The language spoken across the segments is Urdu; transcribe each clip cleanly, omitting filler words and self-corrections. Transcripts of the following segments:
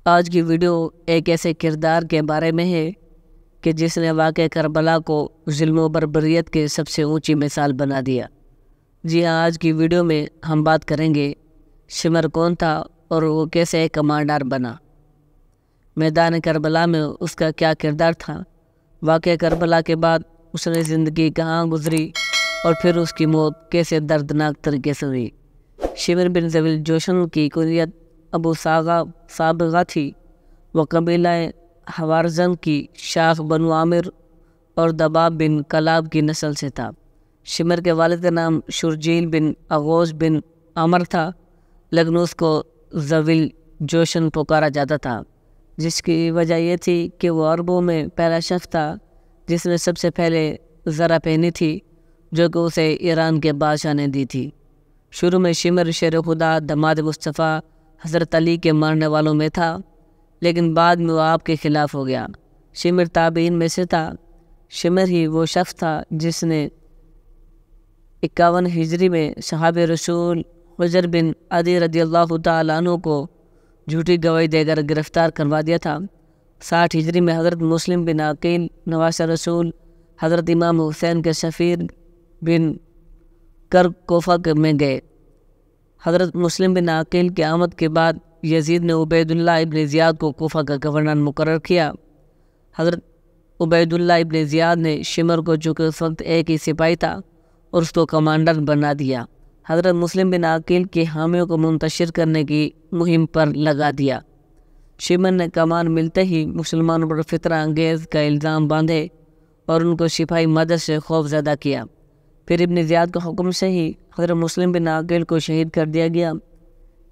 آج کی ویڈیو ایک ایسے کردار کے بارے میں ہے کہ جس نے واقعہ کربلا کو ظلم و بربریت کے سب سے اونچی مثال بنا دیا۔ جی ہاں، آج کی ویڈیو میں ہم بات کریں گے شمر کون تھا اور وہ کیسے ایک کمانڈر بنا، میدان کربلا میں اس کا کیا کردار تھا، واقعہ کربلا کے بعد اس نے زندگی کہاں گزری اور پھر اس کی موت کیسے دردناک طریقے سے ہوئی۔ شمر بن ذویل جوشن کی کنیت ابو صابغہ تھی۔ وہ قبیلہ حوارزن کی شاخ بنو عامر اور دباب بن کلاب کی نسل سے تھا۔ شمر کے والد کا نام شرجیل بن اغوث بن عمر تھا، لیکن اس کو ذویل جوشن پکارا جاتا تھا، جس کی وجہ یہ تھی کہ وہ عربوں میں پہلا شخص تھا جس نے سب سے پہلے زرہ پہنی تھی، جو کہ اسے ایران کے بادشاہ نے دی تھی۔ شروع میں شمر شیر خدا دماد مصطفیٰ حضرت علی کے ماننے والوں میں تھا، لیکن بعد میں وہ آپ کے خلاف ہو گیا۔ شمر تابعین میں سے تھا۔ شمر ہی وہ شخص تھا جس نے 51 ہجری میں صحابہ رسول حجر بن عدی رضی اللہ تعالیٰ عنہ کو جھوٹی گواہی دے کر گرفتار کروا دیا تھا۔ 60 ہجری میں حضرت مسلم بن عقیل نواسہ رسول حضرت امام حسین کے سفیر بن کوفہ میں گئے۔ حضرت مسلم بن عقیل کی آمد کے بعد یزید نے عبید اللہ ابن زیاد کو کوفہ کا گورنر مقرر کیا۔ حضرت عبید اللہ ابن زیاد نے شمر کو، جو کہ اس وقت ایک ہی سپاہی تھا، اور اس کو کمانڈر بنا دیا۔ حضرت مسلم بن عقیل کے حامیوں کو منتشر کرنے کی مہم پر لگا دیا۔ شمر نے کمان ملتے ہی مسلمانوں پر فتنہ انگیز کا الزام باندھے اور ان کو سپاہی مدد سے خوف زدہ کیا۔ پھر ابن زیاد کے حکم سے ہی حضرت مسلم بن عقیل کو شہید کر دیا گیا۔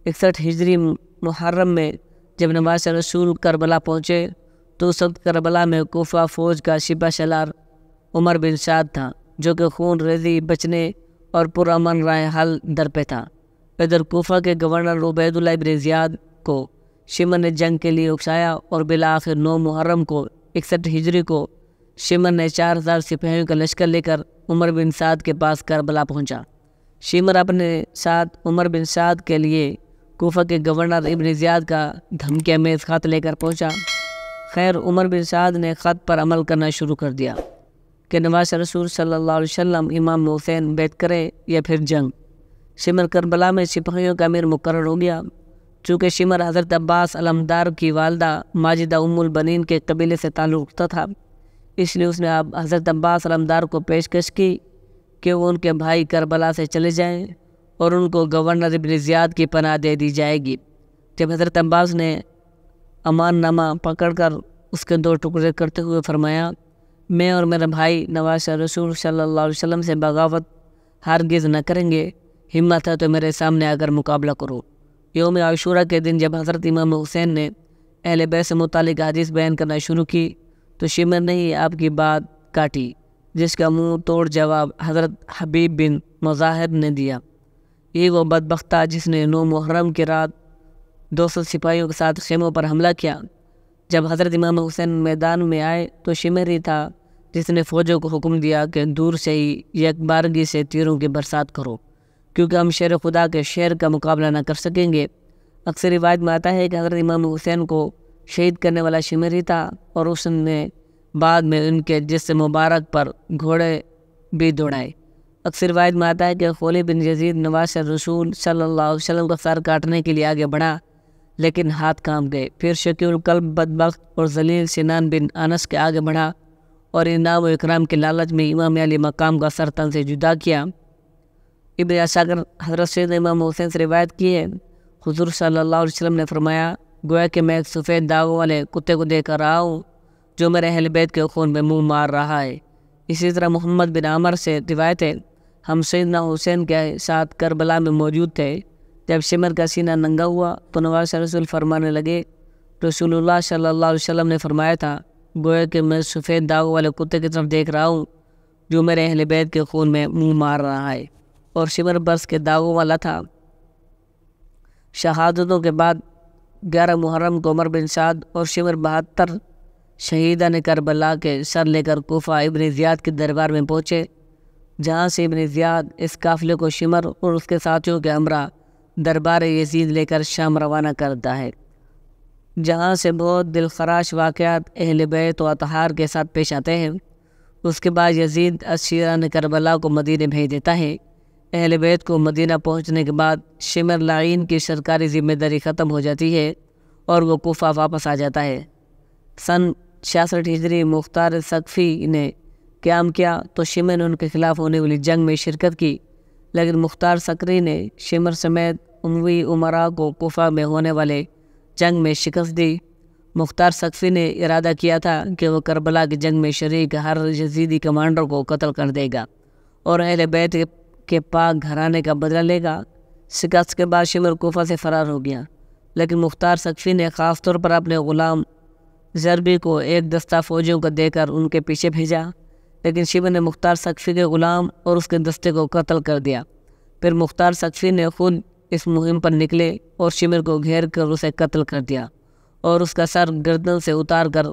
61 ہجری محرم میں جب نواسہ رسول کربلا پہنچے تو اس وقت کربلا میں کوفہ فوج کا سپہ سالار عمر بن سعد تھا، جو کہ خون ریزی بچنے اور پرامن رائے حل در پہ تھا۔ ادھر کوفہ کے گورنر عبید اللہ ابن زیاد کو شمر نے جنگ کے لیے اکسایا اور بالآخر 9 محرم کو 61 ہجری کو شمر نے 4000 سپاہیوں کا لشکر لے کر عمر بن سعد کے پاس کربلا پہنچا۔ شمر اپنے ساتھ عمر بن سعد کے لیے کوفہ کے گورنر ابن زیاد کا دھمکی آمیز خط لے کر پہنچا۔ خیر، عمر بن سعد نے خط پر عمل کرنا شروع کر دیا کہ نواسہ رسول صلی اللہ علیہ وسلم امام حسین بیعت کرے یا پھر جنگ۔ شمر کربلا میں سپاہیوں کا امیر مقرر ہو گیا۔ چونکہ شمر حضرت عباس علمدار کی والدہ ماجدہ ام البنین کے قبیلے سے تعلق رکھتا تھا، اس لیے اس نے حضرت عباس علمدار کو پیشکش کی کہ وہ ان کے بھائی کربلا سے چلے جائیں اور ان کو گورنر ابن زیاد کی پناہ دے دی جائے گی۔ جب حضرت عباس نے امان نامہ پکڑ کر اس کے 2 ٹکڑے کرتے ہوئے فرمایا، میں اور میرا بھائی نواسہ رسول صلی اللہ علیہ وسلم سے بغاوت ہرگز نہ کریں گے، ہمت ہے تو میرے سامنے آ کر مقابلہ کرو۔ یوم عاشورہ کے دن جب حضرت امام حسین نے اہل بیت سے متعلق حدیث بیان کرنا شروع کی تو شمر نے ہی آپ کی بات کاٹی، جس کا منہ توڑ جواب حضرت حبیب بن مظاہر نے دیا۔ یہ وہ بدبخت تھا جس نے 9 محرم کی رات 200 سپاہیوں کے ساتھ خیموں پر حملہ کیا۔ جب حضرت امام حسین میدان میں آئے تو شمر ہی تھا جس نے فوجوں کو حکم دیا کہ دور سے ہی یکبارگی سے تیروں کی برسات کرو، کیونکہ ہم شیر خدا کے شیر کا مقابلہ نہ کر سکیں گے۔ اکثر روایت میں آتا ہے کہ حضرت امام حسین کو شہید کرنے والا شمر ہی تھا، اور اس نے بعد میں ان کے جسم مبارک پر گھوڑے بھی دوڑائے۔ اکثر روایت میں آتا ہے کہ خولد بن یزید نواسہ رسول صلی اللہ علیہ وسلم کا سر کاٹنے کے لیے آگے بڑھا، لیکن ہاتھ کانپ گئے۔ پھر شقی القلب بدبخت اور ذلیل سنان بن انس کے آگے بڑھا اور انعام و اکرام کے لالچ میں امام علی مقام کا سر تن سے جدا کیا۔ ابن عساکر حضرت سید امام حسین سے روایت کی ہے، حضور صلی اللہ علیہ وسلم نے فرمایا، گویا کہ میں ایک سفید داغوں والے کتے کو دیکھ کر رہا ہوں جو میرے اہل بیت کے خون میں منہ مار رہا ہے۔ اسی طرح محمد بن عمر سے روایت ہے، ہم سیدنا حسین کے ساتھ کربلا میں موجود تھے۔ جب شمر کا سینہ ننگا ہوا تو نواسہ رسول فرمانے لگے، رسول اللہ صلی اللہ علیہ وسلم نے فرمایا تھا، گویا کہ میں سفید داغوں والے کتے کی طرف دیکھ رہا ہوں جو میرے اہل بیت کے خون میں منہ مار رہا ہے، اور شمر برس کے داغوں والا تھا۔ شہادتوں کے بعد 11 محرم کو عمر بن سعد اور شمر 72 شہیدان کربلا کے سر لے کر کوفہ ابن زیاد کے دربار میں پہنچے، جہاں سے ابن زیاد اس قافلے کو شمر اور اس کے ساتھیوں کے ہمراہ دربار یزید لے کر شام روانہ کرتا ہے۔ جہاں سے بہت دل خراش واقعات اہل بیت و اطہار کے ساتھ پیش آتے ہیں۔ اس کے بعد یزید اسیران کربلا کو مدینہ بھیج دیتا ہے۔ اہل بیت کو مدینہ پہنچنے کے بعد شمر لعین کی سرکاری ذمہ داری ختم ہو جاتی ہے اور وہ کوفہ واپس آ جاتا ہے۔ سن 66 ہجری مختار ثقفی نے قیام کیا تو شمر نے ان کے خلاف ہونے والی جنگ میں شرکت کی، لیکن مختار ثقفی نے شمر سمیت اموی امراء کو کوفہ میں ہونے والے جنگ میں شکست دی۔ مختار ثقفی نے ارادہ کیا تھا کہ وہ کربلا کی جنگ میں شریک ہر یزیدی کمانڈر کو قتل کر دے گا اور اہل بیت کے پاک گھرانے کا بدلہ لے گا۔ شکست کے بعد شمر کوفہ سے فرار ہو گیا، لیکن مختار ثقفی نے خاص طور پر اپنے غلام ضربی کو ایک دستہ فوجیوں کو دے کر ان کے پیچھے بھیجا، لیکن شمر نے مختار ثقفی کے غلام اور اس کے دستے کو قتل کر دیا۔ پھر مختار ثقفی نے خود اس مہم پر نکلے اور شمر کو گھیر کر اسے قتل کر دیا اور اس کا سر گردن سے اتار کر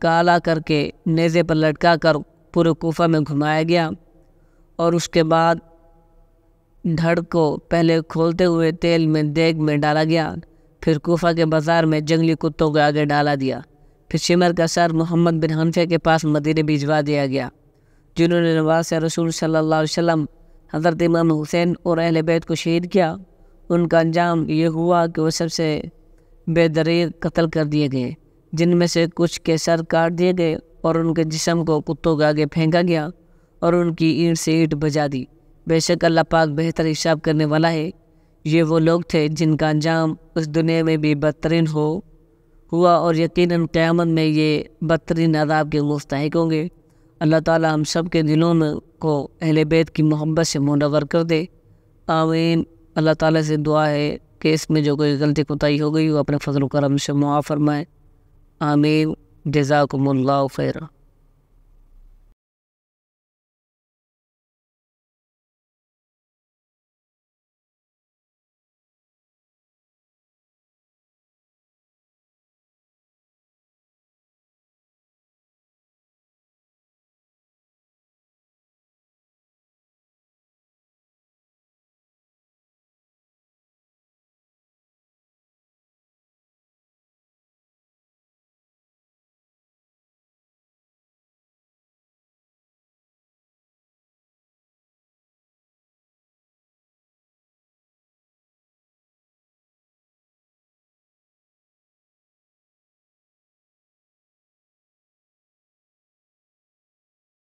کالا کر کے نیزے پر لٹکا کر پورے کوفہ میں گھمایا گیا، اور اس کے بعد دھڑ کو پہلے کھولتے ہوئے تیل میں دیگ میں ڈالا گیا، پھر کوفہ کے بازار میں جنگلی کتوں کے آگے ڈالا دیا۔ پھر شمر کا سر محمد بن حنفیہ کے پاس مدینہ بھجوا دیا گیا، جنہوں نے نواسہ رسول صلی اللہ علیہ وسلم حضرت امام حسین اور اہل بیت کو شہید کیا۔ ان کا انجام یہ ہوا کہ وہ سب سے بے دریغ قتل کر دیے گئے، جن میں سے کچھ کے سر کاٹ دیے گئے اور ان کے جسم کو کتوں کے آگے پھینکا گیا اور ان کی اینٹ سے اینٹ بجا دی۔ بے شک اللہ پاک بہتر حساب کرنے والا ہے۔ یہ وہ لوگ تھے جن کا انجام اس دنیا میں بھی بدترین ہوا اور یقیناً قیامت میں یہ بدترین عذاب کے مستحق ہوں گے۔ اللہ تعالی ہم سب کے دلوں میں کو اہل بیت کی محبت سے منور کر دے، آمین۔ اللہ تعالیٰ سے دعا ہے کہ اس میں جو کوئی غلطی کوتاہی ہو گئی وہ اپنے فضل و کرم سے معاف فرمائے، آمین۔ جزاکم اللہ خیرا۔